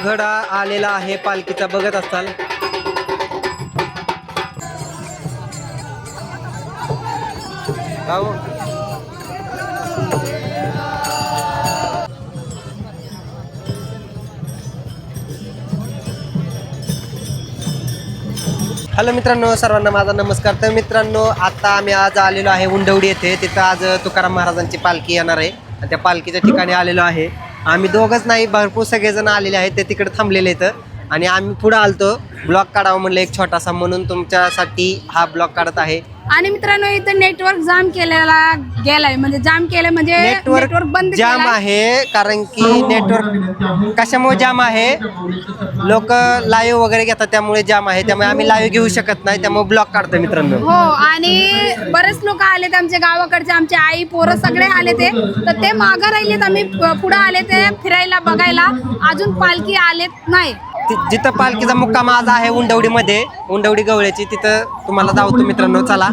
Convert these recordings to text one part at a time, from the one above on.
घोडा आलेला आहे पालखीचा, बघत असाल. हॅलो मित्रांनो, सर्वांना माझा नमस्कार. तर मित्रांनो, आता आम्ही आज आलेलो आहे उंडवडी येथे. तिथं आज तुकाराम महाराजांची पालखी येणार आहे आणि त्या पालखीच्या ठिकाणी आलेलो आहे. आम्ही दोघंच नाही, भरपूर सगळेजण आलेले आहेत, ते तिकडे थांबलेले आहेत आणि आम्ही पुढे आलतो ब्लॉग काढावं म्हणलं एक छोटासा, म्हणून तुमच्यासाठी हा ब्लॉग काढत आहे. आणि मित्रांनो, इथं नेटवर्क जाम केलेला गेलाय, म्हणजे जाम केलंय, म्हणजे नेटवर्क बंद जाम आहे. कारण की नेटवर्क कशामुळे जाम आहे, लोक लाईव्ह वगैरे घेतात त्यामुळे जाम आहे. त्यामुळे आम्ही लाईव्ह घेऊ शकत नाही, त्यामुळे ब्लॉग काढतो मित्रांनो. हो, आणि बरेच लोक आलेत आमच्या गावाकडचे, आमचे आई पोरं सगळे आले ते, तर ते मागं राहिलेत, आम्ही पुढे आले ते फिरायला बघायला. अजून पालखी आलेत नाही. जिथं पालखीचा मुक्काम आज आहे उंडवडीमध्ये, उंडवडी गवळ्याची, तिथं तुम्हाला दावतो मित्रांनो, चला.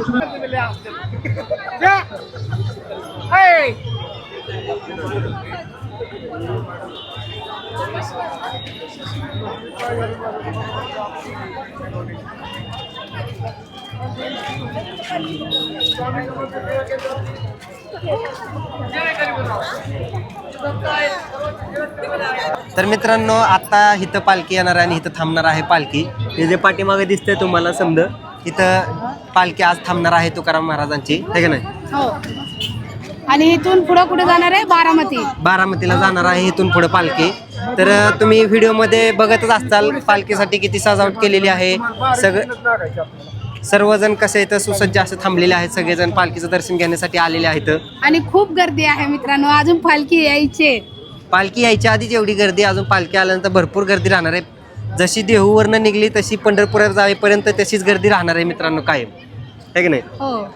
तर मित्रांनो, आता इथं पालखी येणार आहे आणि इथं थांबणार आहे पालखी. हे जे पाठीमागे दिसतंय तुम्हाला समजा, इथं पालखी आज थांबणार आहे तुकाराम महाराजांची, है का नाही? हो. आणि इथून पुढे कुठे जाणार आहे? बारामतीला जाणार आहे इथून पुढे पालखी. तर तुम्ही व्हिडिओमध्ये बघतच असाल पालखीसाठी किती सजावट केलेली आहे. सर्वजण कसे इथं सुसज्ज असं थांबलेले आहेत, सगळेजण पालखीचं दर्शन घेण्यासाठी आलेले आहेत. आणि खूप गर्दी आहे मित्रांनो, अजून पालखी यायची. पालखी यायच्या आधीच एवढी गर्दी, अजून पालखी आल्यानंतर भरपूर गर्दी राहणार आहे. जशी देहूवरनं निघली तशी पंढरपुरात जाईपर्यंत तशीच गर्दी राहणार आहे मित्रांनो, कायम, है की नाही? हो.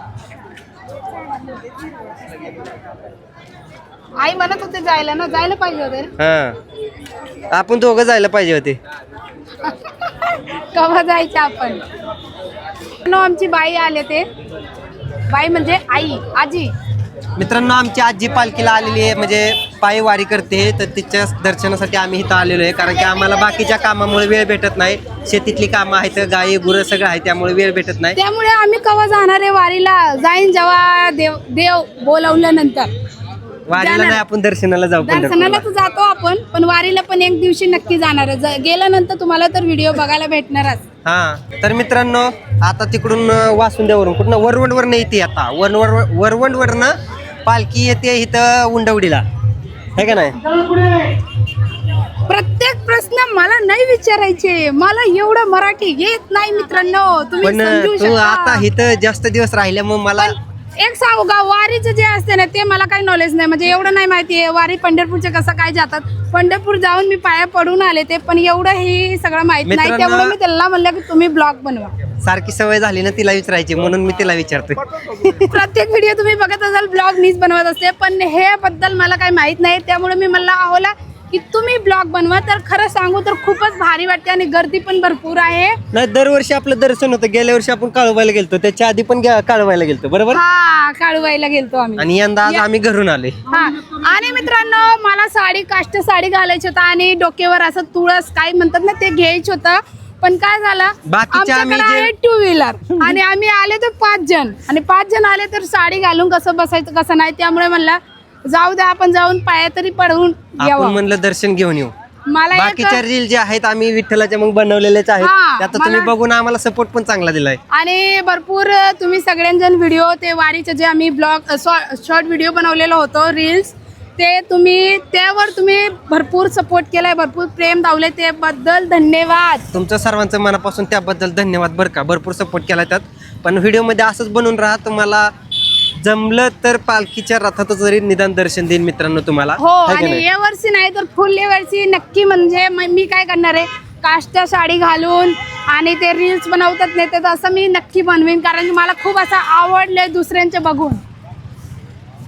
आई म्हणत होते जायला पाहिजे होते. हा, आपण दोघं जायला पाहिजे होते. केव्हा जायचं आपण? आमची बाई आले ते, बाई म्हणजे आई, आजी. मित्रांनो, आमची आजी पालखीला आलेली आहे, म्हणजे पायी वारी करते. तर तिच्या दर्शनासाठी आम्ही इथं आलेलो आहे, कारण की आम्हाला बाकीच्या कामामुळे वेळ भेटत नाही. शेतीतली कामं आहेत, गाई गुरं सगळं आहे, त्यामुळे वेळ भेटत नाही. त्यामुळे आम्ही केव्हा जाणार आहे वारीला? जाईन जेव्हा देव बोलावल्यानंतर. वारीला नाही, आपण दर्शनाला जाऊ. दर्शनाला तर जातो आपण, पण वारीला पण एक दिवशी नक्की जाणार आहे. गेल्यानंतर तुम्हाला तर व्हिडिओ बघायला भेटणारच. हा, तर मित्रांनो, आता तिकडून वासुंद्यावरून कुठं वरवंडवरनं येते. आता वरवंडवरनं पालखी येते इथं उंडवडीला, है का नाही? प्रत्येक प्रश्न मला नाही विचारायचे, मला एवढं मराठी येत नाही मित्रांनो, तुम्ही पण समजू तू शकता. आता इथं जास्त दिवस राहिल्यामुळे मला एक सांगू का, वारीचं जे असते ना ते मला काही नॉलेज नाही, म्हणजे एवढं नाही माहिती आहे. वारी पंढरपूरचे कसं काय जातात, पंढरपूर जाऊन मी पाया पडून आले ते, पण एवढं हे सगळं माहिती नाही. त्यामुळे मी त्याला म्हणलं की तुम्ही ब्लॉग बनवा. सारखी सवय झाली ना तिला विचारायची, म्हणून मी तिला विचारतोय. प्रत्येक व्हिडिओ तुम्ही बघत असाल ब्लॉग मीच बनवत असते, पण हे बद्दल मला काही माहित नाही. त्यामुळे मी म्हणलं आहोला की तुम्ही ब्लॉग बनवा. तर खरं सांगू तर खूपच भारी वाटते आणि गर्दी पण भरपूर आहे. नाही, दरवर्षी आपलं दर्शन होतं. गेल्या वर्षी आपण काळवायला गेलतो, त्याच्या आधी पण काळवायला गेलतो, बरोबर? हा, काळवायला गेलतो आम्ही. आणि यंदा आज आम्ही घरून आले. हा, आणि मित्रांनो, मला काष्ट साडी घालायची होता आणि डोक्यावर असं तुळस काय म्हणतात ना ते घ्यायचं होतं. पण काय झालं, आमच्याकडे आहे 2 व्हीलर आणि आम्ही आले तर 5 जण, आणि 5 जण आले तर साडी घालून कसं बसायचं कसं नाही. त्यामुळे म्हणलं जाऊ द्या, आपण जाऊन पाया तरी पडवून आपण म्हणलं दर्शन घेऊन येऊ. मला बाकीच्या रील जे आहेत आम्ही विठ्ठलाच्या मग बनवलेलेच आहेत, त्यात तुम्ही बघून आम्हाला सपोर्ट पण चांगला दिलाय. आणि भरपूर तुम्ही सगळ्यांजण व्हिडिओ ते वारीचे जे आम्ही ब्लॉग शॉर्ट व्हिडिओ बनवलेलो होतो रील्स, ते त्यावर तुम्ही भरपूर सपोर्ट केलाय, भरपूर प्रेम दावले, ते बद्दल धन्यवाद. तुमचं सर्वांचं मनापासून त्याबद्दल धन्यवाद बरं का. भरपूर सपोर्ट केला त्यात. पण व्हिडिओमध्ये असंच बनवून राहा. तुम्हाला जमलं तर पालखीच्या रथात जरी निदान दर्शन देईन मित्रांनो तुम्हाला. हो, आणि या वर्षी नाही तर फुल वर्षी नक्की. म्हणजे मी काय करणार आहे, काष्ट साडी घालून आणि ते रील्स बनवतात नाही तर असं मी नक्की बनवीन, कारण मला खूप असं आवडलंय दुसऱ्यांचे बघून.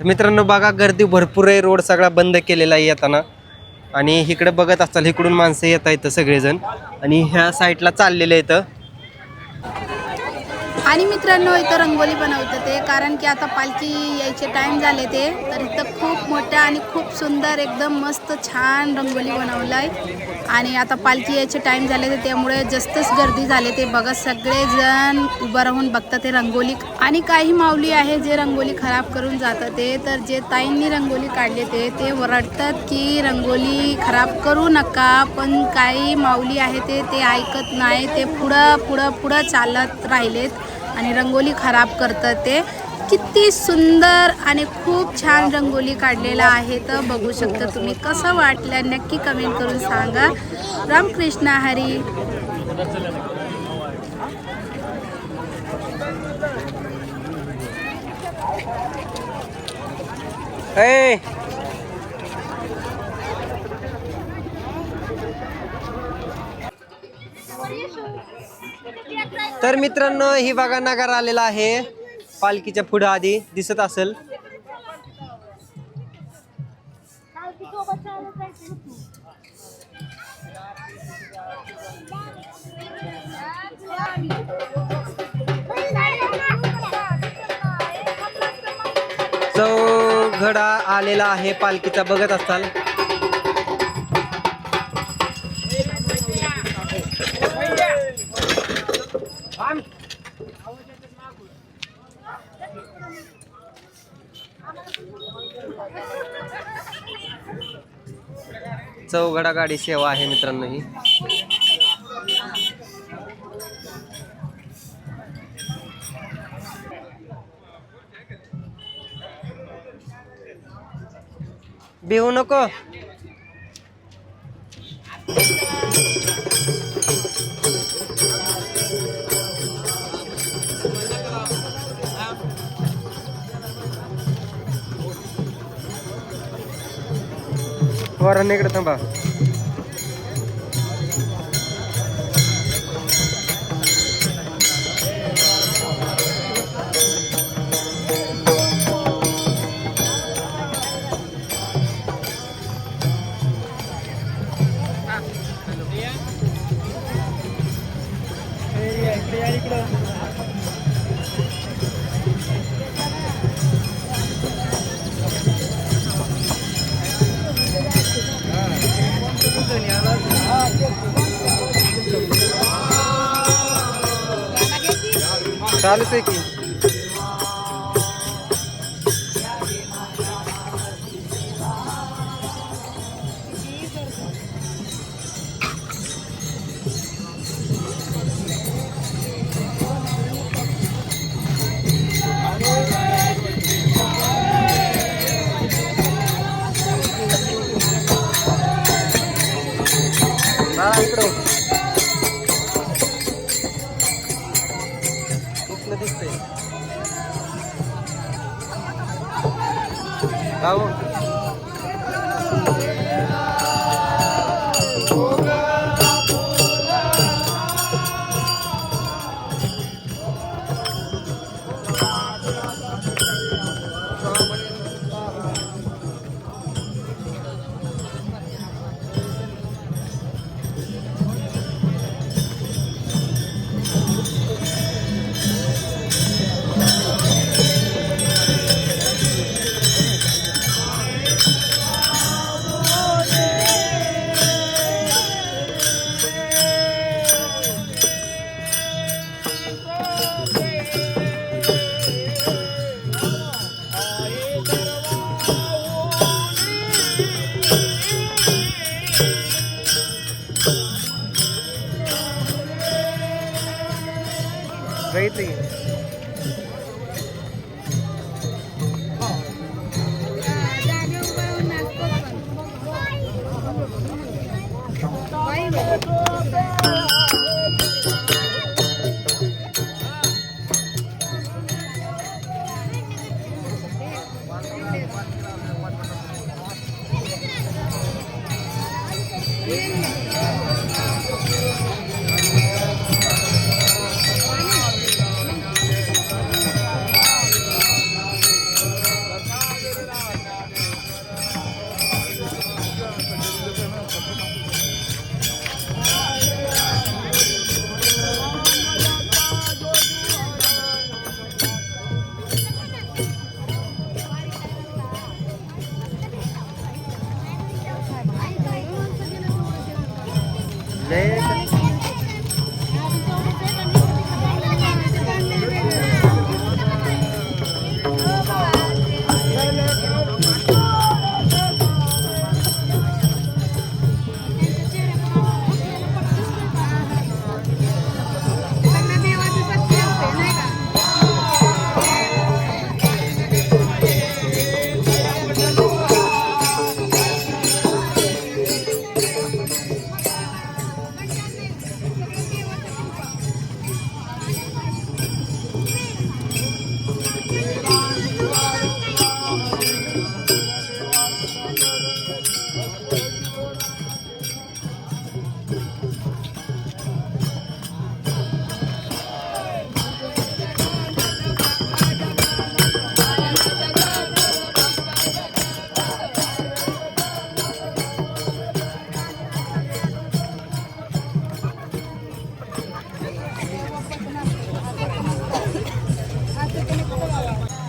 मित्रांनो बघा, गर्दी भरपूर आहे, रोड सगळा बंद केलेला आहे येताना. आणि इकडे बघत असताल इकडून माणसं येत आहेत सगळेजण, आणि ह्या साईडला चाललेले आहेत. आणि मित्रांनो इथं रंगोली बनवतात ते, कारण की आता पालखी यायचे टाईम झाले ते, तर इथं खूप मोठ्या आणि खूप सुंदर एकदम मस्त छान रंगोली बनवलं आहे. आणि आता पालखी यायचे टाईम झाले ते, त्यामुळे जास्तच गर्दी झाले ते. बघा सगळेजण उभं राहून बघतात ते रंगोली. आणि काही माऊली आहे जे रंगोली खराब करून जातात ते, तर जे ताईंनी रंगोली काढले ते ओरडतात की रंगोली खराब करू नका. पण काही माऊली आहे ते ऐकत नाही, ते पुढं चालत राहिलेत आणि रंगोली खराब करतात ते. किती सुंदर आणि खूप छान रंगोली काढलेला आहे, तर बघू शकता तुम्ही. कसं वाटलं नक्की कमेंट करून सांगा. रामकृष्ण हरी. तर मित्रांनो ही बघा नगारा आलेला आहे पालखीच्या पुढे, आधी दिसत असेल. चौघडा आलेला आहे पालखीचा, बघत असाल. चौघडा गाडी सेवा आहे मित्रांनो ही. भिवू नको. वरांना इकडे थांबा. चालूच आहे की. इकडं दिसतंय.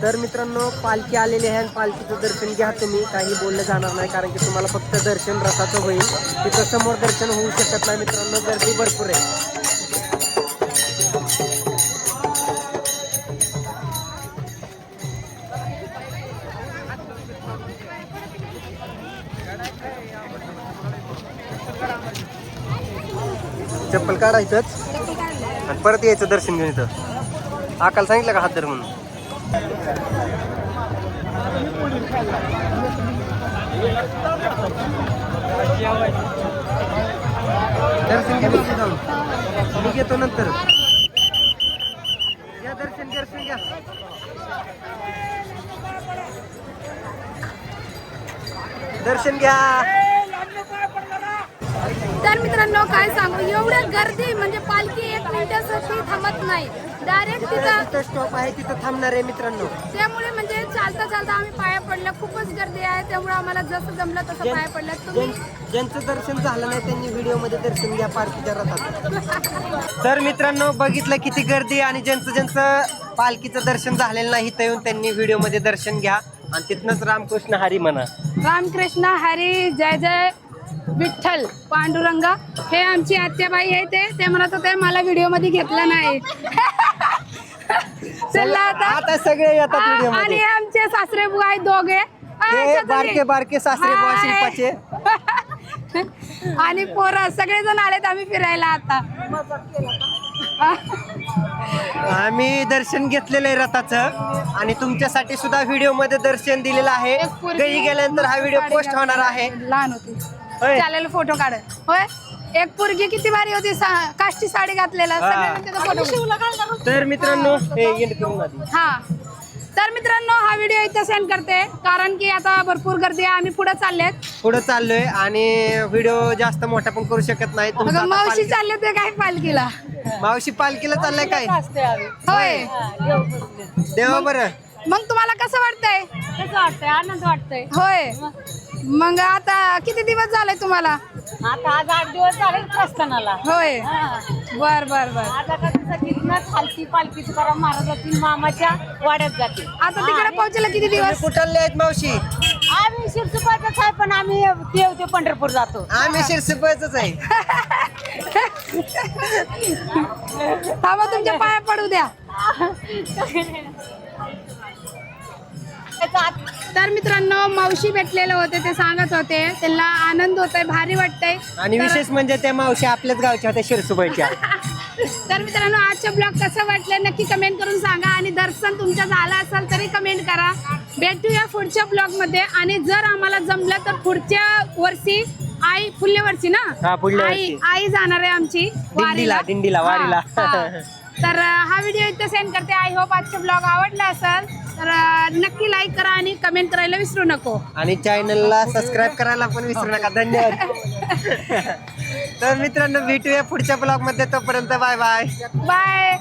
तर मित्रांनो पालखी आलेली आहे आणि पालखीचं दर्शन घ्या तुम्ही. काही बोललं जाणार नाही कारण की तुम्हाला फक्त दर्शन रथाचं होईल. तिथं समोर दर्शन होऊ शकत नाही मित्रांनो, गर्दी भरपूर आहे. चप्पल काढायचंच आणि परत यायचं दर्शन घेऊन. इथं आकाला सांगितलं का हात धर म्हणून. दर्शन घ्या तिथे जाऊन, मी घेतो नंतर. घ्या दर्शन घ्या. दर्शन घ्या. तर मित्रांनो काय सांगू, एवढं गर्दी म्हणजे पालखी 1 मिनिटासाठी थांबत नाही. डायरेक्ट तिथं स्टॉप आहे, तिथं थांबणार आहे मित्रांनो. त्यामुळे म्हणजे चालता चालता आम्ही पाया पडलं. खूपच गर्दी आहे, त्यामुळे आम्हाला जसं जमलं तसं पाया पडलं. तुम्ही ज्यांचं दर्शन झालं नाही त्यांनी व्हिडिओमध्ये दर्शन घ्या पालखीच्या रथात. तर मित्रांनो बघितलं किती गर्दी, आणि ज्यांचं पालखीचं दर्शन झालेलं नाही इथं येऊन त्यांनी व्हिडिओमध्ये दर्शन घ्या आणि तिथनंच रामकृष्ण हरी म्हणा. रामकृष्ण हरी, जय जय विठ्ठल पांडुरंगा. हे आमची आत्याबाई आहे, ते म्हणत होते मला व्हिडिओ मध्ये घेतलं नाही. चला आता सगळे येतात व्हिडिओ मध्ये. आणि आमचे सासरे बुवा आहेत दोघे, बारके सासरे बुवा शिल्पाचे. आणि पोरं सगळेजण आलेत आम्ही फिरायला. आता आम्ही दर्शन घेतलेलं आहे रथाचं आणि तुमच्यासाठी सुद्धा व्हिडिओ मध्ये दर्शन दिलेलं आहे. घरी गेल्यानंतर हा व्हिडिओ पोस्ट होणार आहे. लहान होती चालेल फोटो काढ. होय, एक पोरगी किती भारी होती, काष्टी साडी घातलेला. तर मित्रांनो हा, तर मित्रांनो हा व्हिडिओ इथे सेंड करते कारण की आता भरपूर गर्दी आहे. आम्ही पुढे चाललोय आणि व्हिडिओ जास्त मोठा पण करू शकत नाही. मावशी चालले ते काय पालखीला. मावशी पालखीला चाललंय काय? होय, देवा बरं. मग तुम्हाला कसं वाटतंय? आनंद वाटतंय. होय, मग आता किती दिवस झाले तुम्हाला? आता आज 8 दिवस झाले प्रस्थानाला. होय, बर बर बर. आता तिथनं खालती पालखी तुकाराम महाराजांची मामाच्या वाड्यात जाते. आता तिकडे पोहोचले किती दिवस? कुठले आहेत मावशी? आम्ही शिरसुपाचंच आहे पण आम्ही ते पंढरपूर जातो. आम्ही शिरसुपाचंच आहे. थांबा, तुमच्या पाया पडू द्या. तर मित्रांनो मावशी भेटलेले होते, ते सांगत होते त्यांना आनंद होतोय, भारी वाटतंय. आणि विशेष म्हणजे त्या मावशी आपल्याच गावच्या होत्या, शिरसुबाईच्या. तर मित्रांनो आजचा ब्लॉग कसं वाटलं नक्की कमेंट करून सांगा, आणि दर्शन तुमच्या झालं असेल तरी कमेंट करा. भेटूया पुढच्या ब्लॉग मध्ये, आणि जर आम्हाला जमलं तर पुढच्या वर्षी आई पुढल्या वर्षी ना आई जाणार आहे आमची दिंडीला वारीला. तर हा व्हिडिओ इथे सेंड करते. आय होप आजचा ब्लॉग आवडला असेल तर नक्की लाईक करा आणि कमेंट करायला विसरू नको, आणि चॅनलला सबस्क्राईब करायला पण विसरू नका. धन्यवाद. तर मित्रांनो भेटूया पुढच्या ब्लॉग मध्ये, तोपर्यंत बाय बाय. बाय.